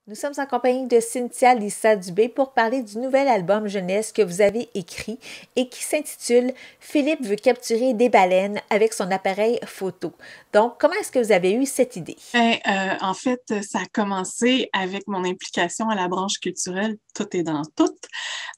Nous sommes en compagnie de Cynthia Lissa Dubé pour parler du nouvel album jeunesse que vous avez écrit et qui s'intitule Philippe veut capturer des baleines avec son appareil photo. Donc, comment est-ce que vous avez eu cette idée? En fait, ça a commencé avec mon implication à la branche culturelle Tout est dans tout.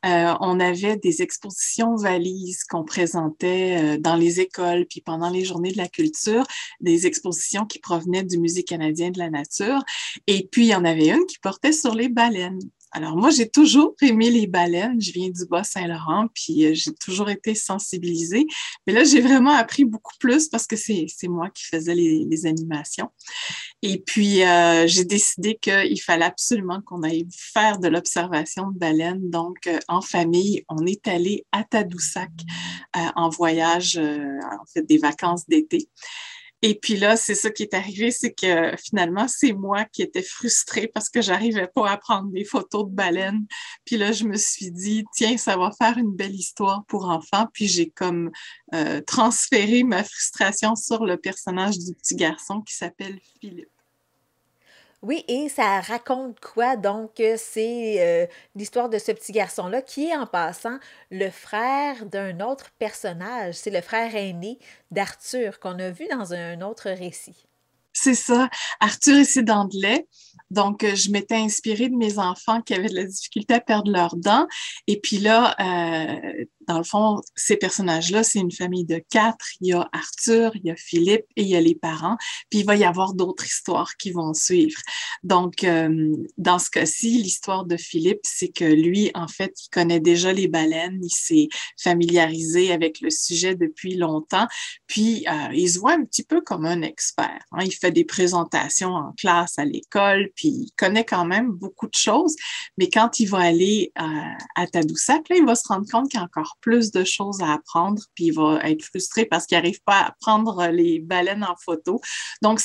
On avait des expositions valises qu'on présentait dans les écoles, puis pendant les journées de la culture, des expositions qui provenaient du Musée canadien de la nature. Et puis, il y en avait une qui portait sur les baleines. Alors moi, j'ai toujours aimé les baleines. Je viens du Bas-Saint-Laurent, puis j'ai toujours été sensibilisée. Mais là, j'ai vraiment appris beaucoup plus parce que c'est moi qui faisais les animations. Et puis, j'ai décidé qu'il fallait absolument qu'on aille faire de l'observation de baleines. Donc, en famille, on est allé à Tadoussac en voyage, en fait, des vacances d'été. Et puis là, c'est ça qui est arrivé, c'est que finalement, c'est moi qui étais frustrée parce que j'arrivais pas à prendre des photos de baleines. Puis là, je me suis dit, tiens, ça va faire une belle histoire pour enfants. Puis j'ai comme transféré ma frustration sur le personnage du petit garçon qui s'appelle Philippe. Oui, et ça raconte quoi? Donc, c'est l'histoire de ce petit garçon-là qui est en passant le frère d'un autre personnage. C'est le frère aîné d'Arthur qu'on a vu dans un autre récit. C'est ça, Arthur et ses dents de lait. Donc, je m'étais inspirée de mes enfants qui avaient de la difficulté à perdre leurs dents. Et puis là, dans le fond, ces personnages-là, c'est une famille de quatre. Il y a Arthur, il y a Philippe et il y a les parents. Puis il va y avoir d'autres histoires qui vont suivre. Donc, dans ce cas-ci, l'histoire de Philippe, c'est que lui, en fait, il connaît déjà les baleines. Il s'est familiarisé avec le sujet depuis longtemps. Puis, il se voit un petit peu comme un expert, hein. Il fait des présentations en classe, à l'école, puis il connaît quand même beaucoup de choses. Mais quand il va aller à Tadoussac, là, il va se rendre compte qu'il y a encore plus de choses à apprendre, puis il va être frustré parce qu'il n'arrive pas à prendre les baleines en photo. Donc,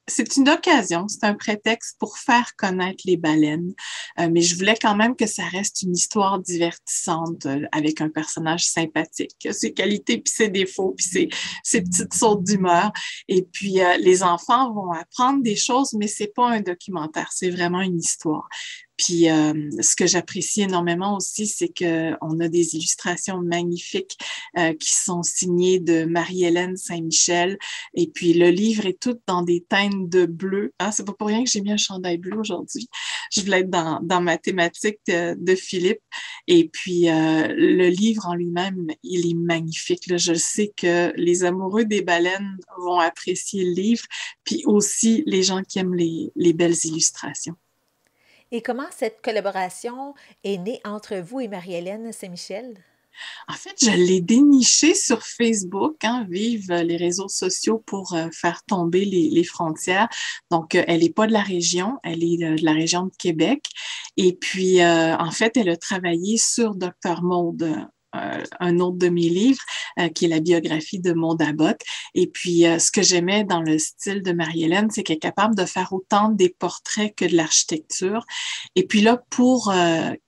c'est une occasion, c'est un prétexte pour faire connaître les baleines. Mais je voulais quand même que ça reste une histoire divertissante avec un personnage sympathique, ses qualités puis ses défauts puis ses petites sautes d'humeur. Et puis les enfants vont apprendre des choses, mais c'est pas un documentaire, c'est vraiment une histoire. Puis ce que j'apprécie énormément aussi, c'est qu'on a des illustrations magnifiques qui sont signées de Marie-Hélène Saint-Michel. Et puis le livre est tout dans des teintes de bleu. Ah, c'est pas pour rien que j'ai mis un chandail bleu aujourd'hui. Je voulais être dans ma thématique de Philippe. Et puis le livre en lui-même, il est magnifique, là. Je sais que les amoureux des baleines vont apprécier le livre, puis aussi les gens qui aiment les belles illustrations. Et comment cette collaboration est née entre vous et Marie-Hélène Saint-Michel? En fait, je l'ai déniché sur Facebook, hein, vive les réseaux sociaux pour faire tomber les frontières. Donc, elle n'est pas de la région, elle est de la région de Québec. Et puis, en fait, elle a travaillé sur Dr. Maud, un autre de mes livres, qui est la biographie de Maud Abbott. Et puis, ce que j'aimais dans le style de Marie-Hélène, c'est qu'elle est capable de faire autant des portraits que de l'architecture. Et puis là, pour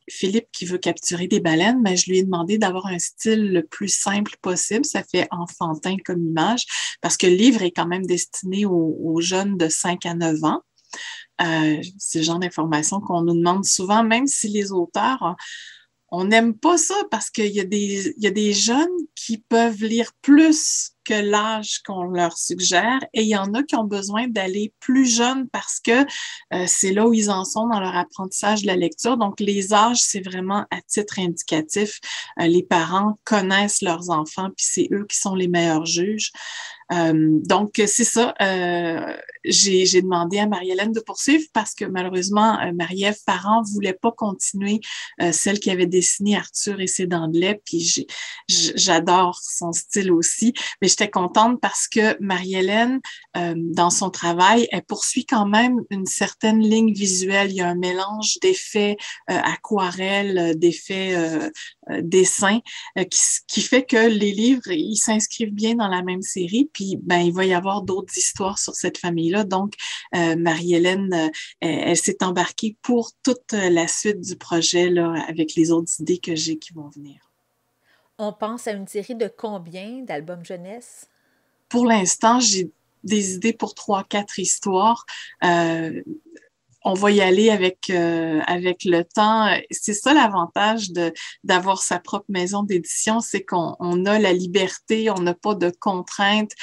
Philippe qui veut capturer des baleines, mais je lui ai demandé d'avoir un style le plus simple possible. Ça fait enfantin comme image, parce que le livre est quand même destiné aux jeunes de 5 à 9 ans. C'est le genre d'information qu'on nous demande souvent, même si les auteurs on n'aime pas ça parce il y a des jeunes qui peuvent lire plus que l'âge qu'on leur suggère et il y en a qui ont besoin d'aller plus jeunes parce que c'est là où ils en sont dans leur apprentissage de la lecture. Donc, les âges, c'est vraiment à titre indicatif. Les parents connaissent leurs enfants puis c'est eux qui sont les meilleurs juges. Donc, c'est ça. J'ai demandé à Marie-Hélène de poursuivre parce que malheureusement, Marie-Ève Parent voulait pas continuer celle qui avait dessiné Arthur et ses dents de lait. Puis j'adore son style aussi. Mais j'étais contente parce que Marie-Hélène, dans son travail, elle poursuit quand même une certaine ligne visuelle. Il y a un mélange d'effets aquarelles, d'effets dessins qui fait que les livres, ils s'inscrivent bien dans la même série. Puis, ben, il va y avoir d'autres histoires sur cette famille-là. Donc, Marie-Hélène, elle s'est embarquée pour toute la suite du projet, là, avec les autres idées que j'ai qui vont venir. On pense à une série de combien d'albums jeunesse? Pour l'instant, j'ai des idées pour trois, quatre histoires. Euh, on va y aller avec le temps. C'est ça l'avantage d'avoir sa propre maison d'édition, c'est qu'on a la liberté, on n'a pas de contraintes.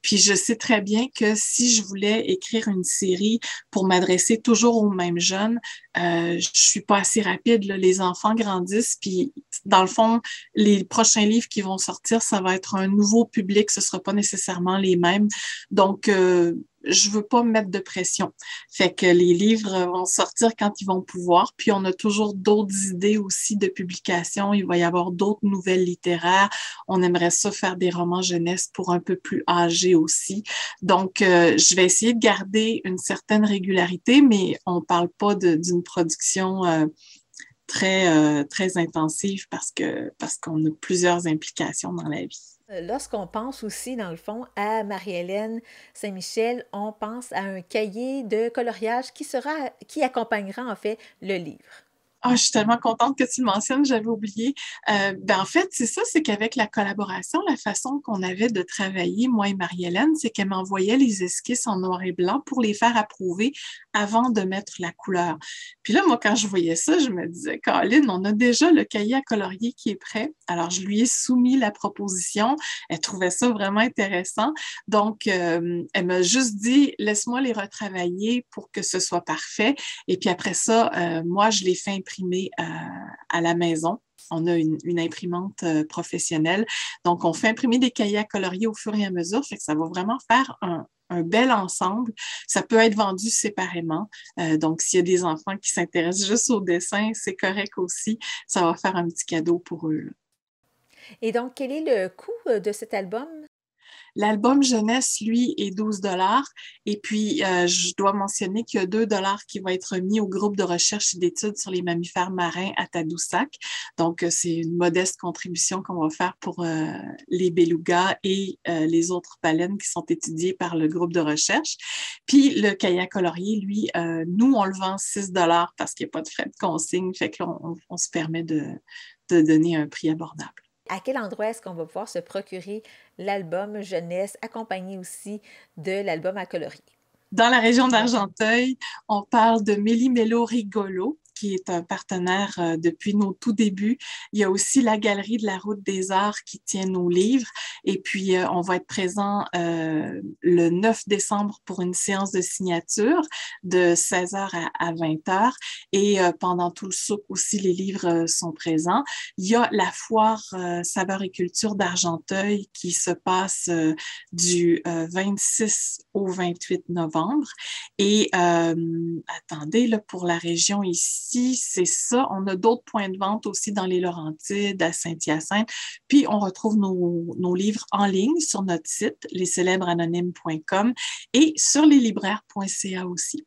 Puis je sais très bien que si je voulais écrire une série pour m'adresser toujours aux mêmes jeunes, je suis pas assez rapide, là. Les enfants grandissent, puis dans le fond, les prochains livres qui vont sortir, ça va être un nouveau public, ce sera pas nécessairement les mêmes. Donc, je veux pas me mettre de pression. Fait que les livres vont sortir quand ils vont pouvoir. Puis on a toujours d'autres idées aussi de publication. Il va y avoir d'autres nouvelles littéraires. On aimerait ça faire des romans jeunesse pour un peu plus âgés aussi. Donc, je vais essayer de garder une certaine régularité, mais on parle pas d'une production très intensive parce qu'on a plusieurs implications dans la vie. Lorsqu'on pense aussi, dans le fond, à Marie-Hélène Saint-Michel, on pense à un cahier de coloriage qui accompagnera en fait le livre. Ah, je suis tellement contente que tu le mentionnes, j'avais oublié. En fait, c'est ça, c'est qu'avec la collaboration, la façon qu'on avait de travailler, moi et Marie-Hélène, c'est qu'elle m'envoyait les esquisses en noir et blanc pour les faire approuver avant de mettre la couleur. Puis là, moi, quand je voyais ça, je me disais, Caroline, on a déjà le cahier à colorier qui est prêt. Alors, je lui ai soumis la proposition. Elle trouvait ça vraiment intéressant. Donc, elle m'a juste dit, laisse-moi les retravailler pour que ce soit parfait. Et puis après ça, moi, je les fais imprimer à la maison. On a une imprimante professionnelle. Donc, on fait imprimer des cahiers à colorier au fur et à mesure. Fait que ça va vraiment faire un bel ensemble. Ça peut être vendu séparément. Donc, s'il y a des enfants qui s'intéressent juste au dessin, c'est correct aussi. Ça va faire un petit cadeau pour eux, là. Et donc, quel est le coût de cet album? L'album jeunesse, lui, est 12 dollars. Et puis, je dois mentionner qu'il y a 2 dollars qui vont être mis au groupe de recherche et d'études sur les mammifères marins à Tadoussac. Donc, c'est une modeste contribution qu'on va faire pour les belugas et les autres baleines qui sont étudiées par le groupe de recherche. Puis, le kayak colorier, lui, nous, on le vend 6 dollars parce qu'il n'y a pas de frais de consigne. Fait que là, on se permet de donner un prix abordable. À quel endroit est-ce qu'on va pouvoir se procurer l'album jeunesse, accompagné aussi de l'album à colorier? Dans la région d'Argenteuil, on parle de Méli-Mélo Rigolo, qui est un partenaire depuis nos tout débuts. Il y a aussi la Galerie de la Route des Arts qui tient nos livres. Et puis, on va être présent le 9 décembre pour une séance de signature de 16h à 20h. Et pendant tout le souk aussi, les livres sont présents. Il y a la foire Saveurs et Culture d'Argenteuil qui se passe du 26 au 28 novembre. Et attendez, là, pour la région ici, c'est ça. On a d'autres points de vente aussi dans les Laurentides, à Saint-Hyacinthe. Puis, on retrouve nos livres en ligne sur notre site, lescélèbresanonymes.com et sur leslibraires.ca aussi.